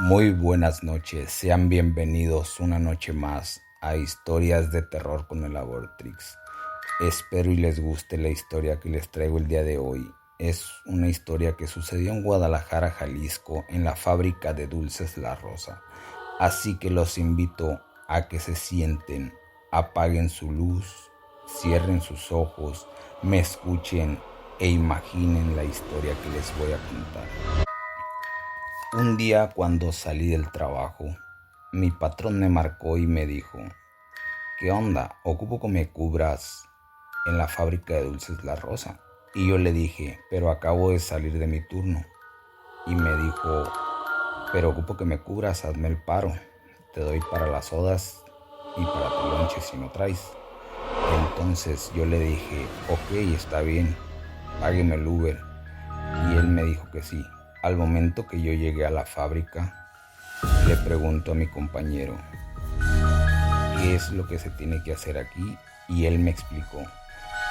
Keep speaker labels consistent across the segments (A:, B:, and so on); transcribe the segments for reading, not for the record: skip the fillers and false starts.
A: Muy buenas noches, sean bienvenidos una noche más a Historias de Terror con el Abortrix. Espero y les guste la historia que les traigo el día de hoy. Es una historia que sucedió en Guadalajara, Jalisco, en la fábrica de dulces La Rosa. Así que los invito a que se sienten, apaguen su luz, cierren sus ojos, me escuchen e imaginen la historia que les voy a contar. Un día cuando salí del trabajo, mi patrón me marcó y me dijo: ¿qué onda? Ocupo que me cubras en la fábrica de dulces La Rosa. Y yo le dije: pero acabo de salir de mi turno. Y me dijo: pero ocupo que me cubras, hazme el paro. Te doy para las sodas y para tu lonche si no traes. Entonces yo le dije: ok, está bien, págueme el Uber. Y él me dijo que sí. Al momento que yo llegué a la fábrica, le pregunto a mi compañero: ¿qué es lo que se tiene que hacer aquí? Y él me explicó.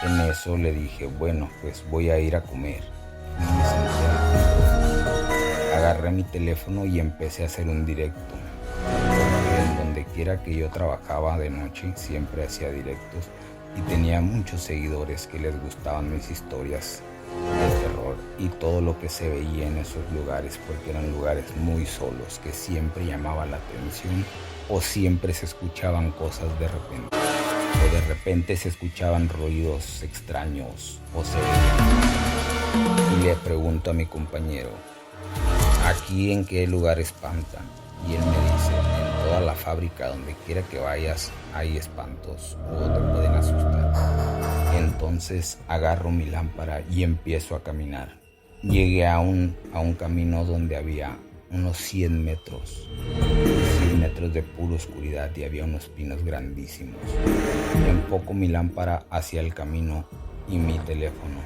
A: En eso le dije: bueno, pues voy a ir a comer. Y me senté al punto. Agarré mi teléfono y empecé a hacer un directo. Porque en donde quiera que yo trabajaba de noche, siempre hacía directos. Y tenía muchos seguidores que les gustaban mis historias de terror y todo lo que se veía en esos lugares, porque eran lugares muy solos que siempre llamaban la atención, o siempre se escuchaban cosas de repente, o de repente se escuchaban ruidos extraños o se veían. Y le pregunto a mi compañero: ¿aquí en qué lugar espantan? Y él me dice: en toda la fábrica, donde quiera que vayas hay espantos o te pueden asustar. Entonces agarro mi lámpara y empiezo a caminar. Llegué a un camino donde había unos 100 metros de pura oscuridad y había unos pinos grandísimos. Enfoco mi lámpara hacia el camino y mi teléfono.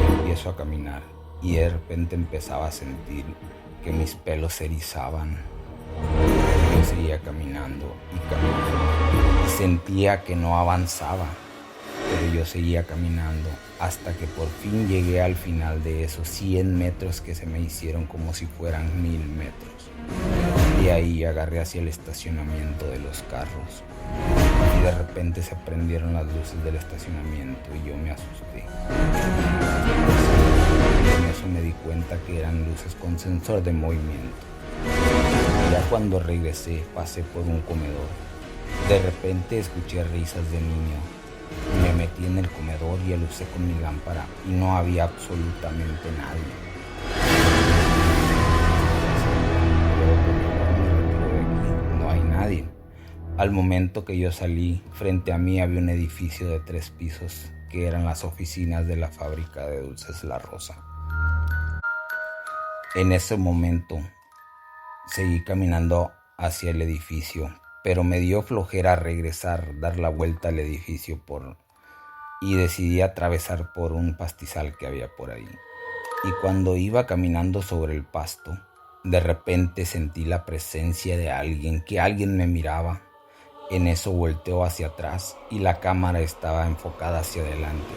A: Y empiezo a caminar y de repente empezaba a sentir que mis pelos se erizaban. Yo seguía caminando y caminando y sentía que no avanzaba. Pero yo seguía caminando hasta que por fin llegué al final de esos 100 metros que se me hicieron como si fueran 1000 metros. Y ahí agarré hacia el estacionamiento de los carros. Y de repente se prendieron las luces del estacionamiento y yo me asusté. Y en eso me di cuenta que eran luces con sensor de movimiento. Y ya cuando regresé, pasé por un comedor. De repente escuché risas de niño. Me metí en el comedor y alucé con mi lámpara y no había absolutamente nadie. No hay nadie. Al momento que yo salí, frente a mí había un edificio de 3 pisos que eran las oficinas de la fábrica de dulces La Rosa. En ese momento seguí caminando hacia el edificio, pero me dio flojera regresar, dar la vuelta al edificio y decidí atravesar por un pastizal que había por ahí. Y cuando iba caminando sobre el pasto, de repente sentí la presencia de alguien, que alguien me miraba. En eso volteó hacia atrás y la cámara estaba enfocada hacia adelante.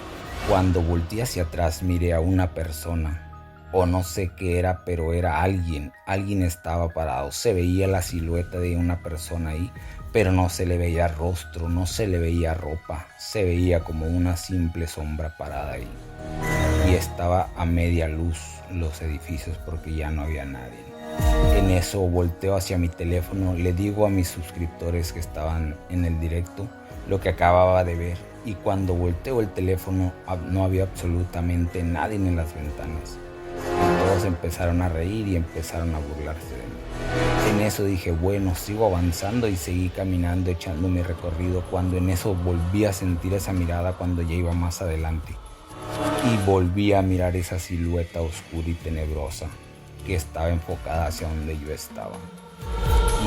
A: Cuando volteé hacia atrás miré a una persona, o no sé qué era, pero era alguien estaba parado. Se veía la silueta de una persona ahí, pero no se le veía rostro, no se le veía ropa, se veía como una simple sombra parada ahí. Y estaba a media luz los edificios porque ya no había nadie. En eso volteo hacia mi teléfono, le digo a mis suscriptores que estaban en el directo lo que acababa de ver. Y cuando volteo el teléfono no había absolutamente nadie en las ventanas. Todos empezaron a reír y empezaron a burlarse de mí. En eso dije: bueno, sigo avanzando, y seguí caminando, echando mi recorrido, cuando en eso volví a sentir esa mirada cuando ya iba más adelante. Y volví a mirar esa silueta oscura y tenebrosa que estaba enfocada hacia donde yo estaba.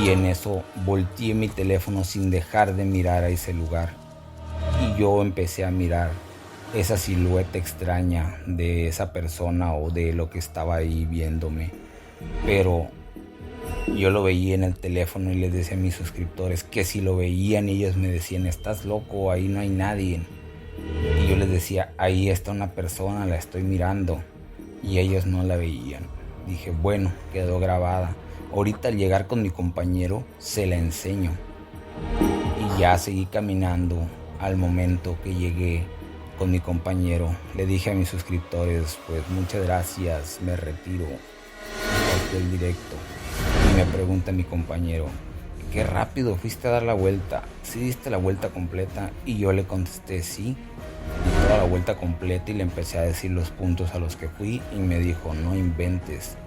A: Y en eso volteé mi teléfono sin dejar de mirar a ese lugar. Y yo empecé a mirar esa silueta extraña de esa persona o de lo que estaba ahí viéndome. Pero yo lo veía en el teléfono y les decía a mis suscriptores que si lo veían, ellos me decían: estás loco, ahí no hay nadie. Y yo les decía: ahí está una persona, la estoy mirando. Y ellos no la veían. Dije: bueno, quedó grabada. Ahorita al llegar con mi compañero se la enseño y ya seguí caminando. Al momento que llegué con mi compañero le dije a mis suscriptores, pues muchas gracias, me retiro, corté el directo. Y me pregunta mi compañero, qué rápido fuiste a dar la vuelta, ¿sí diste la vuelta completa? Y yo le contesté sí, di toda la vuelta completa y le empecé a decir los puntos a los que fui y me dijo, no inventes,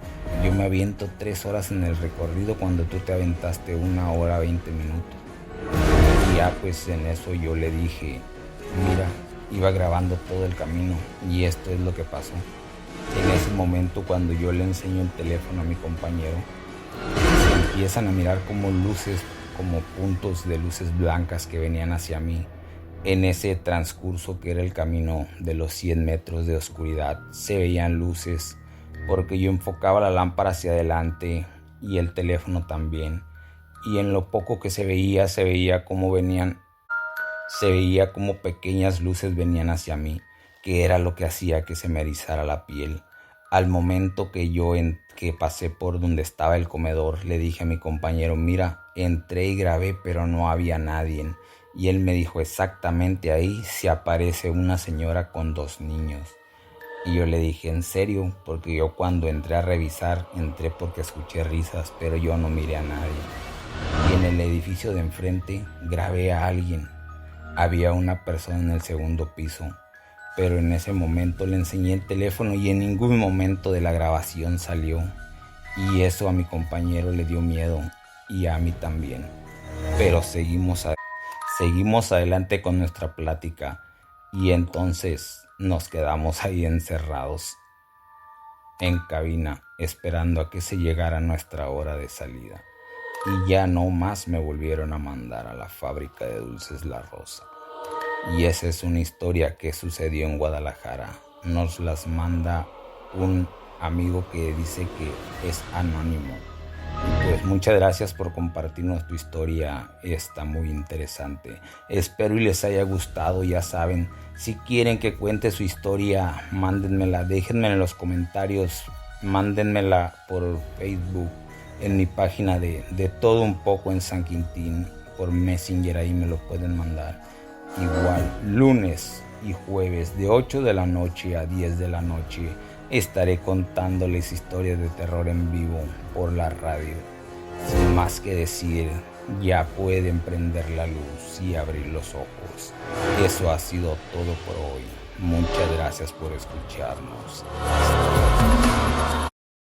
A: yo me aviento 3 horas en el recorrido cuando tú te aventaste 1 hora 20 minutos. Y ya pues en eso yo le dije, mira, iba grabando todo el camino y esto es lo que pasó. En ese momento cuando yo le enseño el teléfono a mi compañero, empiezan a mirar como luces, como puntos de luces blancas que venían hacia mí. En ese transcurso que era el camino de los 100 metros de oscuridad, se veían luces porque yo enfocaba la lámpara hacia adelante y el teléfono también. Y en lo poco que se veía como pequeñas luces venían hacia mí, que era lo que hacía que se me erizara la piel. Al momento que pasé por donde estaba el comedor, le dije a mi compañero, mira, entré y grabé, pero no había nadie. Y él me dijo, exactamente ahí se aparece una señora con 2 niños. Y yo le dije, ¿en serio? Porque yo cuando entré a revisar, entré porque escuché risas, pero yo no miré a nadie. Y en el edificio de enfrente grabé a alguien. Había una persona en el segundo piso. Pero en ese momento le enseñé el teléfono y en ningún momento de la grabación salió. Y eso a mi compañero le dio miedo y a mí también. Pero seguimos adelante con nuestra plática y entonces nos quedamos ahí encerrados en cabina esperando a que se llegara nuestra hora de salida. Y ya no más me volvieron a mandar a la fábrica de dulces La Rosa. Y esa es una historia que sucedió en Guadalajara. Nos las manda un amigo que dice que es anónimo. Y pues muchas gracias por compartirnos tu historia, está muy interesante. Espero y les haya gustado, ya saben, si quieren que cuente su historia, mándenmela, déjenme en los comentarios, mándenmela por Facebook, en mi página de Todo Un Poco en San Quintín, por Messenger, ahí me lo pueden mandar. Igual, lunes y jueves de 8 de la noche a 10 de la noche estaré contándoles historias de terror en vivo por la radio. Sin más que decir, ya pueden prender la luz y abrir los ojos. Eso ha sido todo por hoy. Muchas gracias por escucharnos.